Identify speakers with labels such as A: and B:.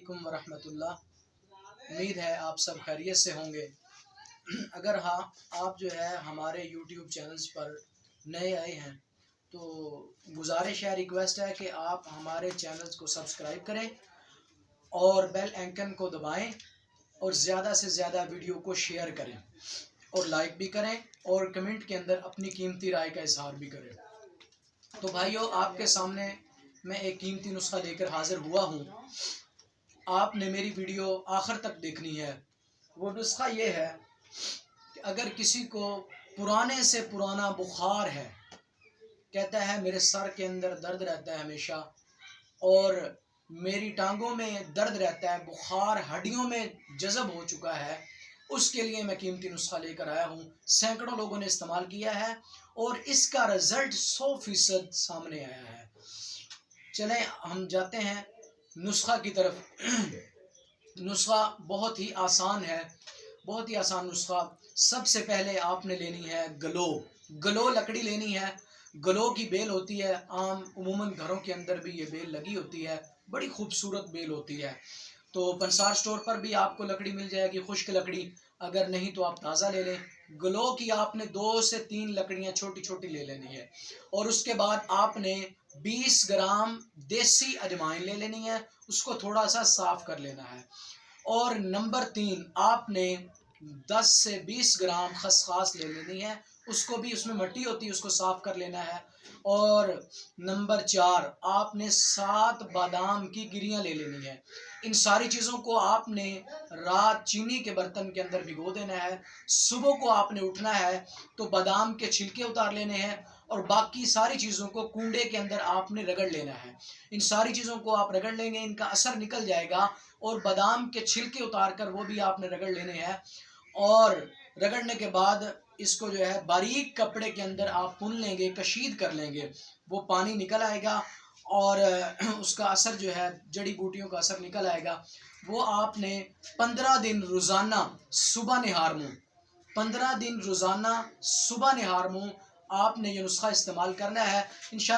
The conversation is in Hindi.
A: वालेकुम वरहमतुल्लाह। उम्मीद है आप सब खैरियत से होंगे। अगर हाँ, आप जो है हमारे यूट्यूब चैनल्स पर नए आए हैं तो गुजारिश है, रिक्वेस्ट है कि आप हमारे चैनल्स को सब्सक्राइब करें और बेल आइकन को दबाएं और ज़्यादा से ज़्यादा वीडियो को शेयर करें और लाइक भी करें और कमेंट के अंदर अपनी कीमती राय का इजहार भी करें। तो भाइयों, आपके सामने मैं एक कीमती नुस्खा लेकर हाज़िर हुआ हूँ। आपने मेरी वीडियो आखिर तक देखनी है। वो नुस्खा ये है कि अगर किसी को पुराने से पुराना बुखार है, कहता है मेरे सर के अंदर दर्द रहता है हमेशा और मेरी टांगों में दर्द रहता है, बुखार हड्डियों में जज़ब हो चुका है, उसके लिए मैं कीमती नुस्खा लेकर आया हूँ। सैकड़ों लोगों ने इस्तेमाल किया है और इसका रिज़ल्ट 100% सामने आया है। चलें हम जाते हैं नुस्खा की तरफ। नुस्खा बहुत ही आसान है, बहुत ही आसान नुस्खा। सबसे पहले आपने लेनी है गलो लकड़ी लेनी है। गलो की बेल होती है, उमूमन घरों के अंदर भी ये बेल लगी होती है, बड़ी खूबसूरत बेल होती है। तो पंसार स्टोर पर भी आपको लकड़ी मिल जाएगी, खुश्क लकड़ी। अगर नहीं तो आप ताज़ा ले लें। गलो की आपने 2 से 3 लकड़ियाँ छोटी छोटी ले लेनी है और उसके बाद आपने 20 ग्राम देसी अजवाइन ले लेनी है, उसको थोड़ा सा साफ़ कर लेना है। और नंबर 3, आपने 10 से 20 ग्राम खसखस ले लेनी है, उसको भी, उसमें मिट्टी होती है, उसको साफ़ कर लेना है। और नंबर 4, आपने 7 बादाम की गिरियाँ ले लेनी है। इन सारी चीज़ों को आपने रात चीनी के बर्तन के अंदर भिगो देना है। सुबह को आपने उठना है तो बादाम के छिलके उतार लेने हैं और बाकी सारी चीज़ों को कूंडे के अंदर आपने रगड़ लेना है। इन सारी चीज़ों को आप रगड़ लेंगे, इनका असर निकल जाएगा और बादाम के छिलके उतार कर वो भी आपने रगड़ लेने हैं। और रगड़ने के बाद इसको जो है बारीक कपड़े के अंदर आप पुन लेंगे, कशीद कर लेंगे, वो पानी निकल आएगा और उसका असर जो है, जड़ी बूटियों का असर निकल आएगा। वो आपने 15 दिन रोज़ाना सुबह निहार मुँह, 15 दिन रोज़ाना सुबह निहार मुँह आपने ये नुस्खा इस्तेमाल करना है। इंशाअल्लाह